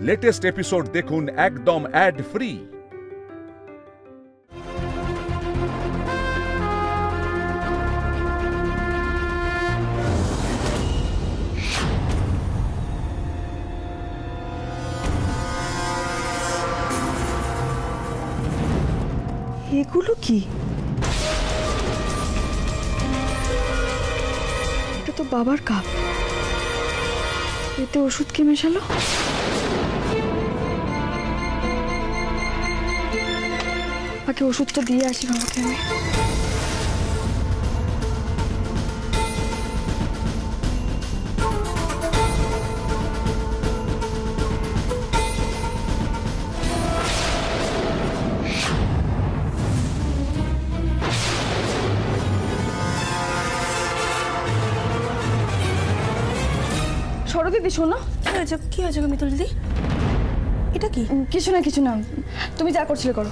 Latest episode দেখুন একদম add free. এগুলো কি? এটা তো বাবার কাপ। এতে ওষুধ কে মেশালো? আগে ওষুধটা দিয়ে আসি বাবাকে আমি। সরো দিদি, শোনো। কি হয়েছে গো মিতুল দিদি? এটা কি? কিছু না কিছু না, তুমি যা করছিলে করো।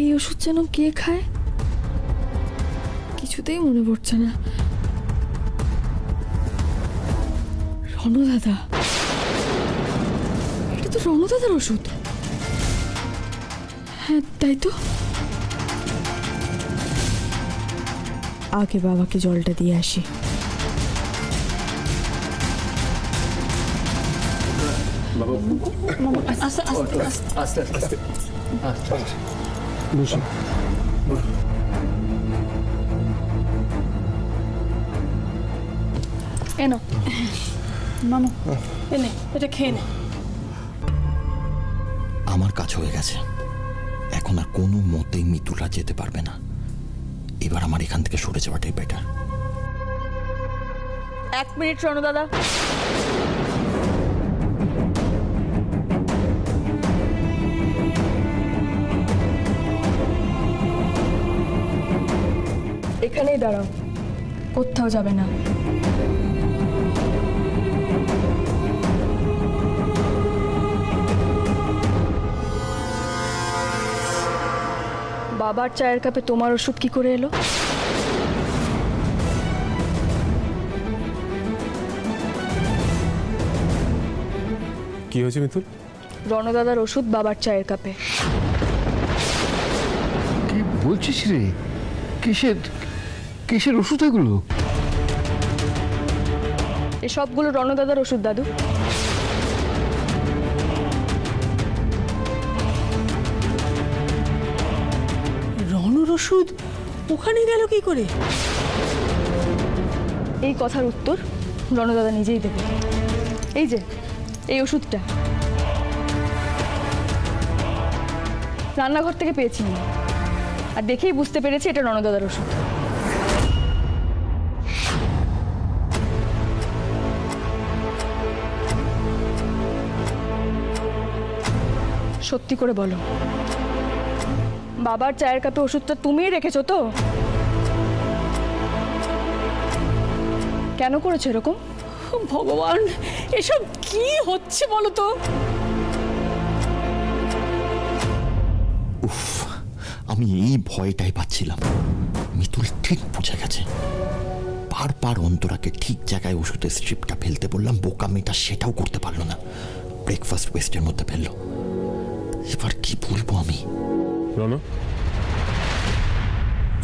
এই ওষুধ যেন কে খায় কিছুতেই মনে পড়ছে না। রণু দাদা, এটা তো রণু দাদার ওষুধ। হ্যাঁ তাই তো। আগে বাবাকে জলটা দিয়ে আসি। এনো মামু, এনে এটা খেয়ে নে। আমার কাজ হয়ে গেছে, এখন আর কোনো মতেই মিতুলরা যেতে পারবে না। এবার আমার এখান থেকে সরে যাওয়াটাই বেটার। 1 মিনিট রণু দাদা। এখানেই দাঁড়াও, কোথাও যাবে না। বাবার চায়ের কাপে তোমার ওষুধ কি করে এলো? কি হয়েছে মিতুল? রণদাদার ওষুধ বাবার চায়ের কাপে। কি বলছিস রে? কিসের কিসের ওষুধ এগুলো? এসবগুলো রণদাদার ওষুধ দাদু। রণুর ওষুধ ওখানে গেল কি করে? এই কথার উত্তর রণদাদা নিজেই দেবে। এই যে এই ওষুধটা রান্নাঘর থেকে পেয়েছি আর দেখেই বুঝতে পেরেছি এটা রণদাদার ওষুধ। সত্যি করে বলো, বাবার চায়ের কাপে ওষুধটা তুমিই রেখেছো তো? কেন করেছো এরকম? ভগবান, এসব কি হচ্ছে বলো তো? উফ, আমি এই ভয়টাই পাচ্ছিলাম। মিতুল ঠিক বুঝে গেছে। বারবার অন্তরাকে ঠিক জায়গায় ওষুধের স্ট্রিপটা ফেলতে বললাম, বোকা মেয়েটা সেটাও করতে পারলো না, ব্রেকফাস্ট ওয়েস্টের মধ্যে ফেললো। এবার কি বলবো আমি? রণ,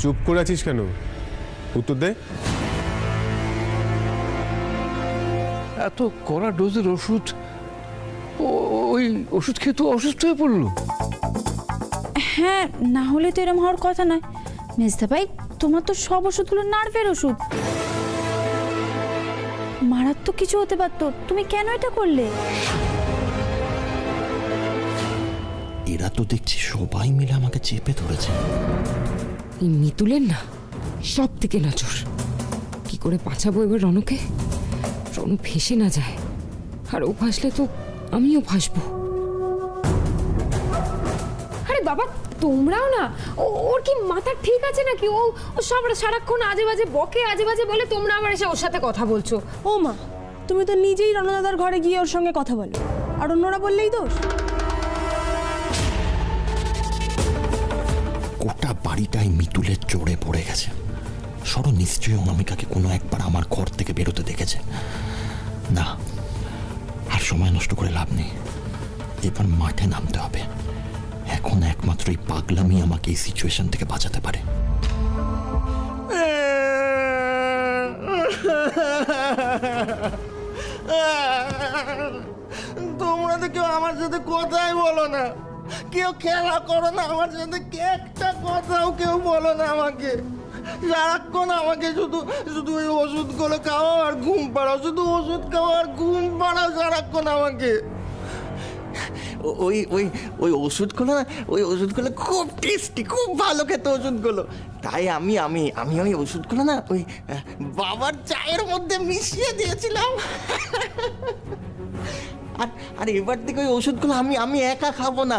চুপ করে আছিস কেন? উত্তর দে। এত কড়া ডোজের ওষুধ, ওই ওষুধ খেয়ে তো অসুস্থ হয়ে পড়লো। হ্যাঁ, না হলে তো এরম হওয়ার কথা নয়। মেজদা ভাই, তোমার তো সব ওষুধগুলো নার্ভের ওষুধ, মারাত্মক কিছু হতে পারতো। তুমি কেন এটা করলে? এরা তো দেখছি সবাই মিলে আমাকে চেপে ধরেছে। এই মিতুলের না সব থেকে নজর। কি করে বাঁচাবো এবার রণকে? রণু ফেসে না যায়, আর ও ফাঁসলে তো আমিও ফাঁসবো। আরে বাবা, তোমরাও না, ওর কি মাথা ঠিক আছে নাকি? ও সব সারাক্ষণ আজে বাজে বকে, আজে বাজে বলে, তোমরা আবার এসে ওর সাথে কথা বলছো। ও মা, তুমি তো নিজেই রণদাদার ঘরে গিয়ে ওর সঙ্গে কথা বলো, আর অন্যরা বললেই দোষ। গোটা বাড়িটাই সবাই মিতুলের জোরে পড়ে গেছে। সরো নিশ্চয়ই অনামিকাকে কোনো একবার আমার ঘর থেকে বেরোতে দেখেছে। না, আর সময় নষ্ট করে লাভ নেই, এবার মাঠে নামতে হবে। এখন একমাত্র এই পাগলামি আমাকে এই সিচুয়েশন থেকে বাঁচাতে পারে। তোমরা তো কেউ আমার সাথে কথাই বলো না, কেউ খেলা করো না আমার সাথে, একটা কথাও কেউ বলো না আমাকে। সারাক্ষণ আমাকে শুধু শুধু ওই ওষুধগুলো খাও আর ঘুম পাড়াও, শুধু ওষুধ খাও আর ঘুম পাড়াও সারাক্ষণ আমাকে। ওই ওই ওই ওষুধগুলো না, ওই ওষুধগুলো খুব টেস্টি, খুব ভালো খেতে ওষুধগুলো। তাই আমি আমি আমি ওই ওষুধগুলো না ওই বাবার চায়ের মধ্যে মিশিয়ে দিয়েছিলাম। আর এবার থেকে ওই ওষুধগুলো আমি আমি একা খাবো না,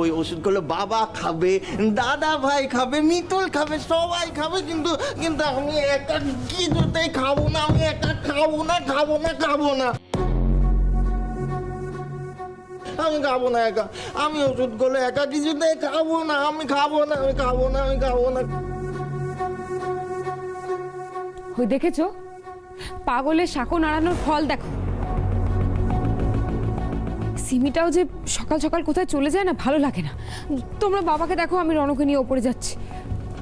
ওই ওষুধগুলো বাবা খাবে, দাদা ভাই খাবে, মিতুল খাবে, সবাই খাবে, কিন্তু কিন্তু আমি একা কিছুতেই খাবো না, আমি একা খাবো না, খাবো না, খাবো না, আমি খাবো না একা, আমি ওষুধগুলো একা কিছুতেই খাবো না, আমি খাবো না, আমি খাবো না, আমি খাবো না। ওই দেখেছো, পাগলের শাকো নাড়ানোর ফল দেখো। সিমিটাও যে সকাল সকাল কোথায় চলে যায় না, ভালো লাগে না। তোমরা বাবাকে দেখো, আমি রণকে নিয়ে ওপরে যাচ্ছি।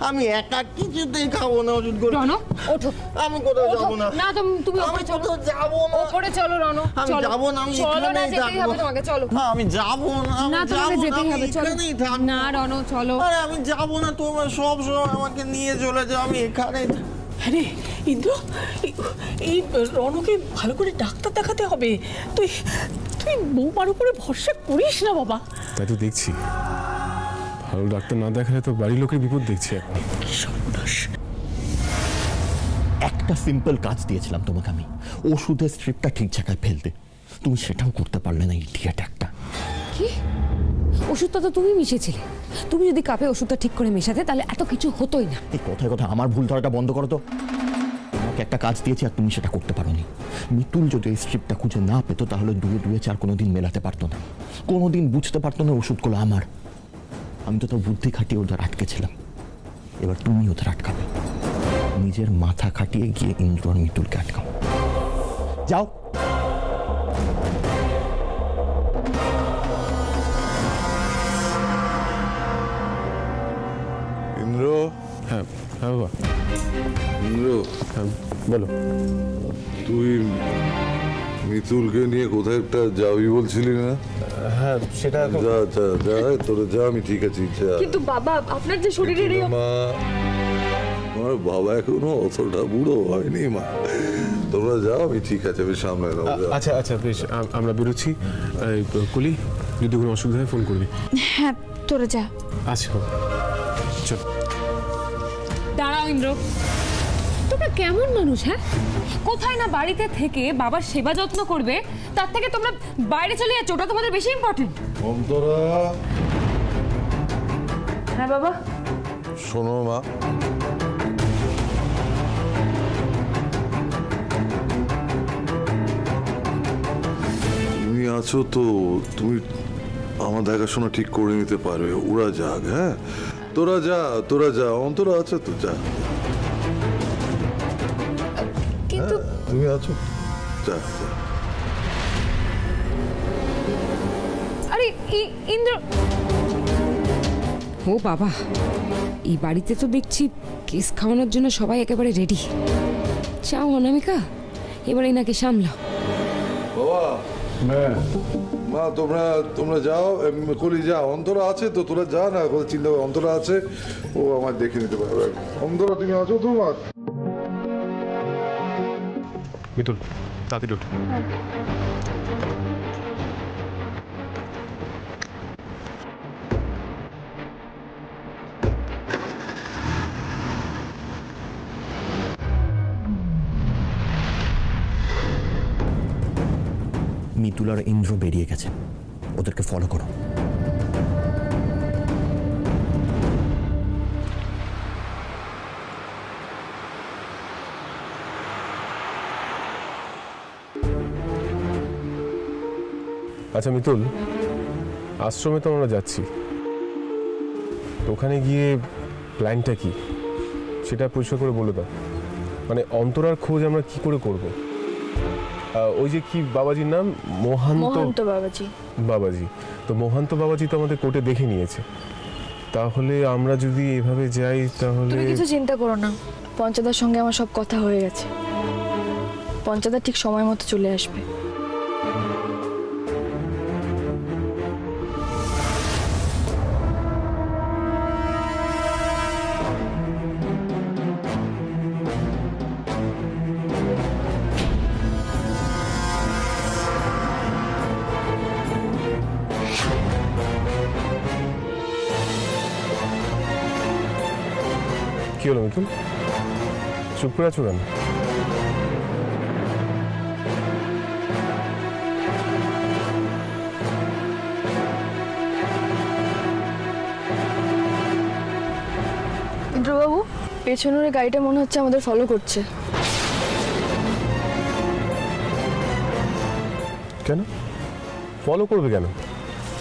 আমি একা কিছুতেই খাবো না ওষুধগুলো। রণ, ওঠো। আমি কোথাও যাবো না। না, তুমি ওপরে চলো। যাবো না, ওপরে চলো রণ। আমি যাবো না, আমি এখানেই থাকবো। তোমাকে চলো। না, আমি যাবো না, না, তোমাকে যেতেই হবে, চলো। না রণ, চলো। আরে আমি যাবো না, তোমরা সব সময় আমাকে নিয়ে চলে যাও, আমি এখানেই। আরে ইন্দ্র, এই রণকে ভালো করে ডাক্তার দেখাতে হবে। তুই তুই বৌমার উপরে ভরসা করিস না বাবা। তাই তো দেখছি, ভালো ডাক্তার না দেখালে তো বাড়ির লোকের বিপদ দেখছি এখন। কি সর্বনাশ। একটা সিম্পল কাজ দিয়েছিলাম তোমাকে আমি, ওষুধের স্ট্রিপটা ঠিক জায়গায় ফেলতে, তুমি সেটাও করতে পারলে না, ইডিয়েট একটা। কি? ওষুধটা তো তুমি মিশিয়েছিলে। তুমি যদি কাপে ওষুধটা ঠিক করে মেশাতে তাহলে এত কিছু হতোই না। এই কথায় কথা আমার ভুল ধরাটা বন্ধ করো তো। তোমাকে একটা কাজ দিয়েছি আর তুমি সেটা করতে পারোনি। মিতুল যদি এই স্ট্রিপটা খুঁজে না পেতো তাহলে দুয়ে দুয়ে চার কোনোদিন মেলাতে পারতো না, কোনোদিন বুঝতে পারতো না ওষুধগুলো আমার। আমি তো তোর বুদ্ধি খাটিয়ে ওদের আটকেছিলাম, এবার তুমি ওদের আটকাবে। নিজের মাথা খাটিয়ে গিয়ে ইন্দ্র আর মিতুলকে আটকাও। যাও। ইন্দ্র। হ্যাঁ হ্যাঁ বাবা। ইন্দ্র, হ্যাঁ বলো। তুই মিতুলকে নিয়ে কোথায় একটা যাবি বলছিলি না? হ্যাঁ সেটা যা যা যা, তোরা যা, আমি ঠিক আছি, যা। কিন্তু বাবা, আপনার যে শরীরের এই মা, আমার বাবা এখনো অতটা বুড়ো হয়নি মা, তোমরা যাও, আমি ঠিক আছে, আমি সামনে নেবো। আচ্ছা আচ্ছা বেশ, আমরা বেরোচ্ছি। কলি, যদি কোনো অসুবিধা হয় ফোন করবি। হ্যাঁ, তোরা যা। আচ্ছা চল। দাঁড়াও ইন্দ্র, তোমরা কেমন মানুষ? হ্যাঁ, কোথায় না বাড়িতে থেকে বাবার সেবা যত্ন করবে, তার থেকে তোমরা বাইরে চলে যাচ্ছ, ওটা তোমাদের বেশি ইম্পর্টেন্ট। অন্তরা। হ্যাঁ বাবা। শোনো মা, তুমি আছো তো, তুমি আমার দেখাশোনা ঠিক করে নিতে পারবে। ওরা যাক, হ্যাঁ, তোরা যা, তোরা যা, অন্তরা আছে তো, যা। কিন্তু তুমি আছো, যা যা। আরে ইন্দ্র। ও বাবা, এই বাড়িতে তো দেখছি কেস খাওয়ানোর জন্য সবাই একেবারে রেডি। চাও অনামিকা, এবার এনাকে সামলাও। বাবা, মা, তোমরা তোমরা যাও, কলি যা, অন্তরা আছে তো, তোরা যা না, কোনো চিন্তা করে, অন্তরা আছে, ও আমার দেখে নিতে পারবে। অন্তরা তুমি আছো তো মা? মিতুল তাড়াতাড়ি ওঠ। মিতুল আর ইন্দ্র বেরিয়ে গেছে, ওদেরকে ফলো করো। আচ্ছা মিতুল, আশ্রমে তো আমরা যাচ্ছি, ওখানে গিয়ে প্ল্যানটা কি সেটা পরিষ্কার করে বলে দাও। মানে অন্তরার খোঁজ আমরা কি করে করব? ওই যে কি বাবাজির নাম, মোহান্ত বাবাজি। বাবাজি, তো মোহান্ত বাবাজি তো আমাদের কোর্টে দেখে নিয়েছে। তাহলে আমরা যদি এভাবে যাই তাহলে তুমি কিছু চিন্তা করো না, পঞ্চাদার সঙ্গে আমার সব কথা হয়ে গেছে। পঞ্চাদা ঠিক সময় মতো চলে আসবে। কি হলো মিতুল, চুপ করে আছো কেন? ইন্দ্রবাবু, পেছনের ওই গাড়িটা মনে হচ্ছে আমাদের ফলো করছে। কেন ফলো করবে? কেন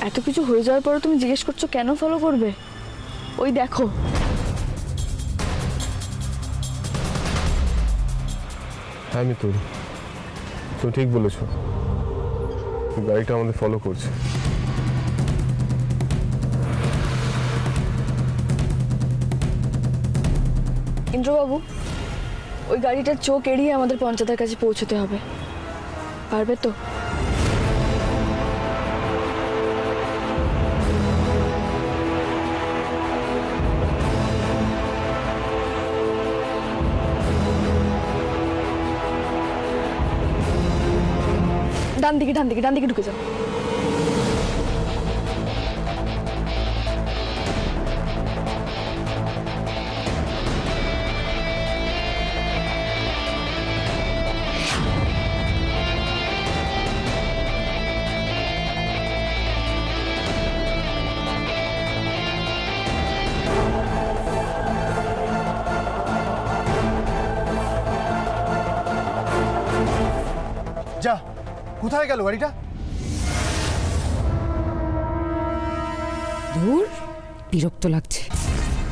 এত কিছু হয়ে যাওয়ার পরে তুমি জিজ্ঞেস করছো কেন ফলো করবে? ওই দেখো। হ্যাঁ মিতুল, তুমি ঠিক বলেছো, গাড়িটা আমাদের ফলো করছে। ইন্দ্রবাবু, ওই গাড়িটার চোখ এড়িয়ে আমাদের পঞ্চায়েতের কাছে পৌঁছতে হবে। পারবে তো? ডান দিকে ডান দিকে ডান দিকে ঢুকে যাও। যা, কোথায় গেল গাড়িটা? ধুর, বিরক্ত লাগছে।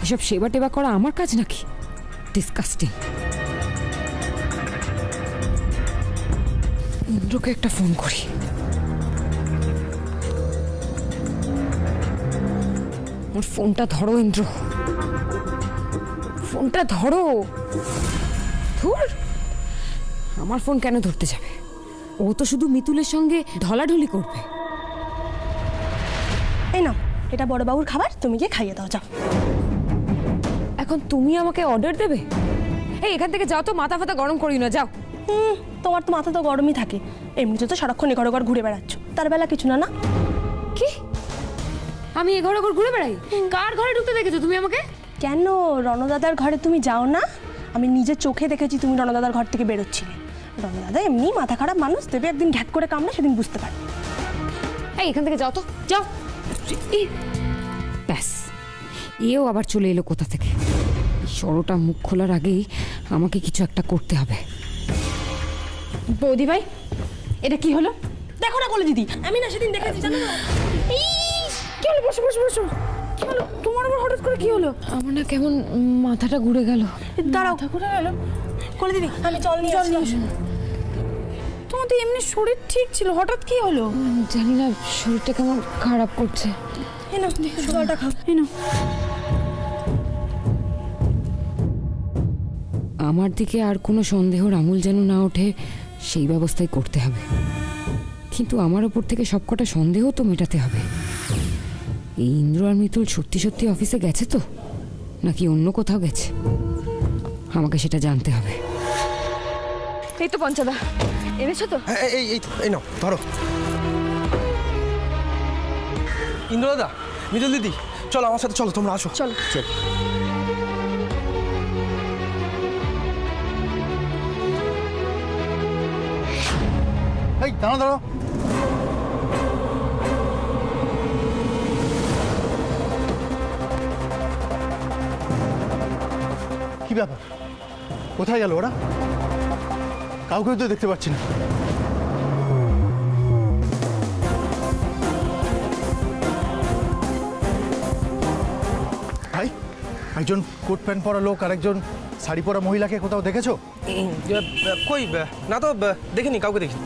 এসব সেবা টেবা করা আমার কাজ নাকি? ডিসকাস্টিং। ইন্দ্রকে একটা ফোন করি। ওর ফোনটা ধরো ইন্দ্র, ফোনটা ধরো। ধুর, আমার ফোন কেন ধরতে যাবে? ও তো শুধু মিতুলের সঙ্গে ঢলাঢলি করবে। এই নাও, এটা বড়বাবুর খাবার, তুমি গিয়ে খাইয়ে দাও, যাও। এখন তুমি আমাকে অর্ডার দেবে? এই এখান থেকে যাও তো, মাথা ফাতা গরম করি না, যাও। তোমার তো মাথা তো গরমই থাকে, এমনিতে তো সারাক্ষণ এঘর ঘর ঘুরে বেড়াচ্ছ, তার বেলা কিছু না। না কি আমি এঘর ঘর ঘুরে বেড়াই? কার ঘরে ঢুকতে দেখেছো তুমি আমাকে? কেন, রণদাদার ঘরে তুমি যাও না? আমি নিজের চোখে দেখেছি তুমি রণদাদার ঘর থেকে বেরোচ্ছিলে। রণদাদা এমনি মাথা খারাপ মানুষ, দেবে একদিন ঘ্যাট করে কামড়ে, সেদিন বুঝতে পারবে। এই এখান থেকে যাও তো, যাও। ব্যাস, এও আবার চলে এলো কোথা থেকে? সরোটা মুখ খোলার আগেই আমাকে কিছু একটা করতে হবে। বৌদি ভাই, এটা কি হলো? দেখো না, বলে দিদি, আমি না সেদিন দেখেছি, জানো না? কি হলো? বসো বসো বসো। কি হলো তোমার? আবার হঠাৎ করে কি হলো? আমার না কেমন মাথাটা ঘুরে গেল। দাঁড়াও, ঘুরে গেল। বলে দিদি, আমি জল নিয়ে আসি। তোমার তো এমনি শরীর ঠিক ছিল, হঠাৎ কি হলো? জানি না, শরীরটা কেমন খারাপ করছে। এই নাও, জলটা খাও। এই নাও। আমার দিকে আর কোনো সন্দেহর আমূল যেন না ওঠে, সেই ব্যবস্থাই করতে হবে। কিন্তু আমার ওপর থেকে সবকটা সন্দেহ তো মেটাতে হবে। এই ইন্দ্র আর মিতুল সত্যি সত্যি অফিসে গেছে তো, নাকি অন্য কোথাও গেছে? আমাকে সেটা জানতে হবে। এই তো পঞ্চাদা, এনেছো তো? এই নাও, ধরো। ইন্দ্র দাদা, মিতুল দিদি, চলো আমার সাথে, চলো তোমরা আসো। চলো চলো। এই দাঁড়াও দাঁড়াও। কি ব্যাপার, কোথায় গেল ওরা? কাউকে তো দেখতে পাচ্ছি না। ভাই, একজন কোট প্যান্ট পরা লোক আর একজন শাড়ি পরা মহিলাকে কোথাও দেখেছো? কই না তো, দেখিনি, কাউকে দেখিনি।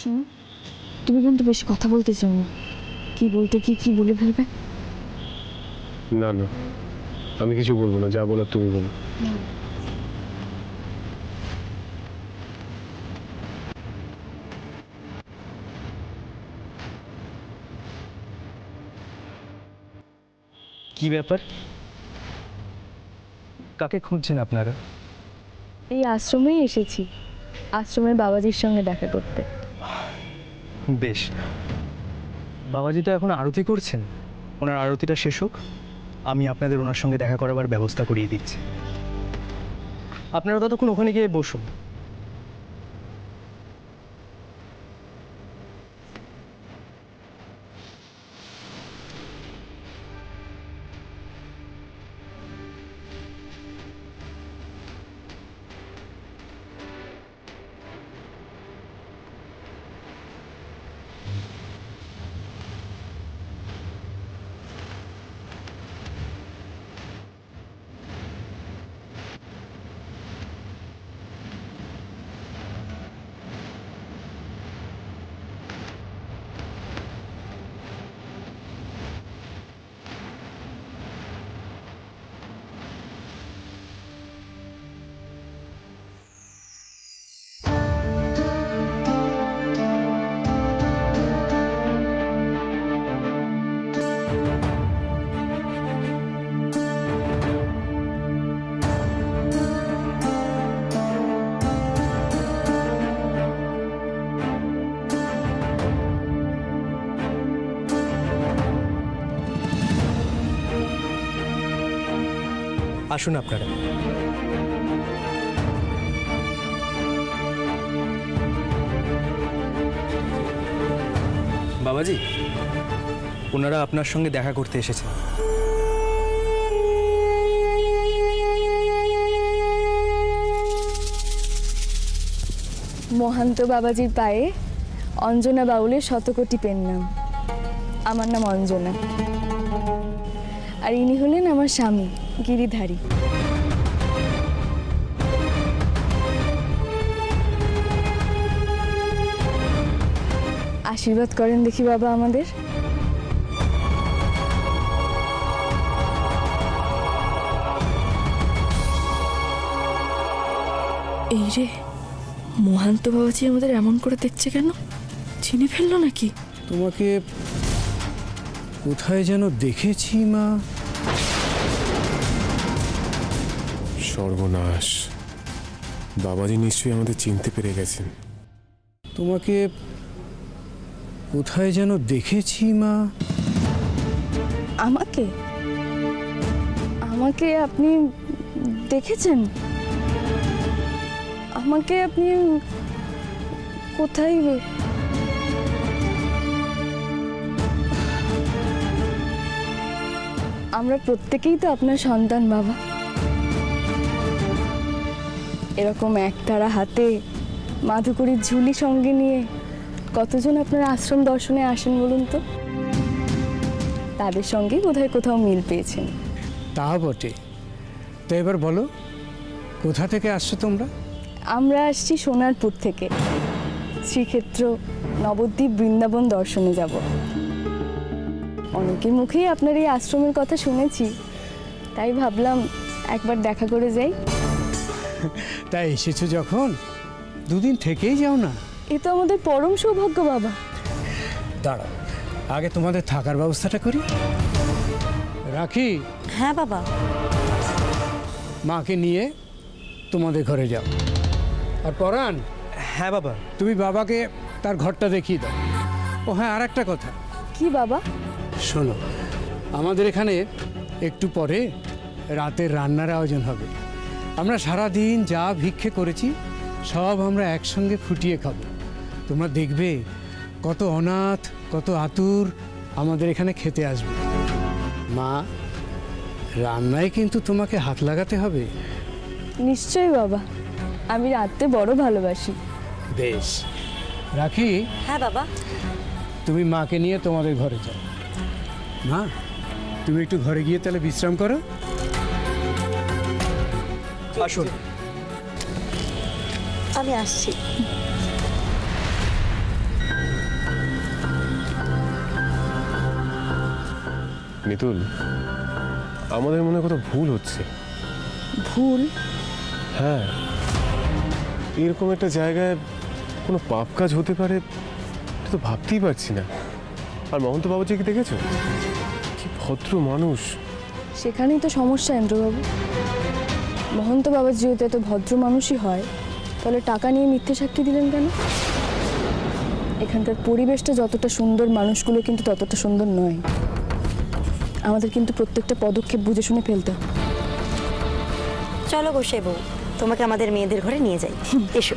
শোনো, তুমি কিন্তু বেশি কথা বলতে চাও না। কি বলতে কি বলে ফেলবে। না না, আমি কিছু বলবো না, যা বলার তুমি বলো। কি ব্যাপার, কাকে খুঁজছেন আপনারা? এই আশ্রমেই এসেছি, আশ্রমের বাবাজির সঙ্গে দেখা করতে। বেশ, বাবাজি তো এখন আরতি করছেন, ওনার আরতিটা শেষ হোক, আমি আপনাদের ওনার সঙ্গে দেখা করাবার ব্যবস্থা করিয়ে দিচ্ছি। আপনারা ততক্ষণ ওখানে গিয়ে বসুন। আসুন আপনারা। বাবাজি, ওনারা আপনার সঙ্গে দেখা করতে এসেছেন। মহান্ত বাবাজির পায়ে অঞ্জনা বাউলের শতকোটি পেন নাম। আমার নাম অঞ্জনা, আর ইনি হলেন আমার স্বামী গিরিধারী। আশীর্বাদ করেন দেখি বাবা আমাদের। এই রে, মহান্ত বাবাজি আমাদের এমন করে দেখছে কেন? চিনে ফেললো নাকি? তোমাকে কোথায় যেন দেখেছি মা। সর্বনাশ, বাবাজি নিশ্চয়ই আমাদের চিনতে পেরে গেছেন। তোমাকে কোথায় যেন দেখেছি মা। আমাকে? আমাকে আপনি দেখেছেন? আমাকে আপনি কোথায় আমরা প্রত্যেকেই তো আপনার সন্তান বাবা। এরকম একতারা হাতে মাধুকরীর ঝুলি সঙ্গে নিয়ে কতজন আপনার আশ্রম দর্শনে আসেন বলুন তো? তাদের সঙ্গেই বোধহয় কোথাও মিল পেয়েছেন। তা বটে। তো এবার বলো, কোথা থেকে আসছো তোমরা? আমরা আসছি সোনারপুর থেকে, শ্রীক্ষেত্র নবদ্বীপ বৃন্দাবন দর্শনে যাব। অনেকের মুখেই আপনার এই আশ্রমের কথা শুনেছি, তাই ভাবলাম একবার দেখা করে যাই। তাই এসেছো যখন দুদিন থেকেই যাও না। এ তো আমাদের পরম সৌভাগ্য বাবা। দাঁড়াও, আগে তোমাদের থাকার ব্যবস্থাটা করি। রাখি। হ্যাঁ বাবা। মাকে নিয়ে তোমাদের ঘরে যাও। আর পরাণ। হ্যাঁ বাবা। তুমি বাবাকে তার ঘরটা দেখিয়ে দাও। ও হ্যাঁ, আর একটা কথা। কি বাবা? শোনো, আমাদের এখানে একটু পরে রাতের রান্নার আয়োজন হবে। আমরা সারাদিন যা ভিক্ষে করেছি সব আমরা একসঙ্গে ফুটিয়ে খাবো। তোমরা দেখবে কত অনাথ, কত আতুর আমাদের এখানে খেতে আসবে। মা, রান্নায় কিন্তু তোমাকে হাত লাগাতে হবে। নিশ্চয়ই বাবা, আমি রাঁধতে বড় ভালোবাসি। বেশ, রাখি। হ্যাঁ বাবা। তুমি মাকে নিয়ে তোমাদের ঘরে যাও। মা, তুমি একটু ঘরে গিয়ে তাহলে বিশ্রাম করো। আসুন। আমি আসছি। মিতুল, আমাদের মনে কত ভুল হচ্ছে। ভুল? হ্যাঁ, এরকম একটা জায়গায় কোনো পাপ কাজ হতে পারে এটা তো ভাবতেই পারছি না। আর মহন্ত বাবাজিকে দেখেছো? কি ভদ্র মানুষ। সেখানেই তো সমস্যা ইন্দ্রবাবু। মহন্ত বাবা যেহেতু এত ভদ্র মানুষই হয়, তাহলে টাকা নিয়ে মিথ্যে সাক্ষী দিলেন কেন? এখানকার পরিবেশটা যতটা সুন্দর, মানুষগুলো কিন্তু ততটা সুন্দর নয়। আমাদের কিন্তু প্রত্যেকটা পদক্ষেপ বুঝে শুনে ফেলতে হবে। চলো বসে বউ, তোমাকে আমাদের মেয়েদের ঘরে নিয়ে যাই। এসো।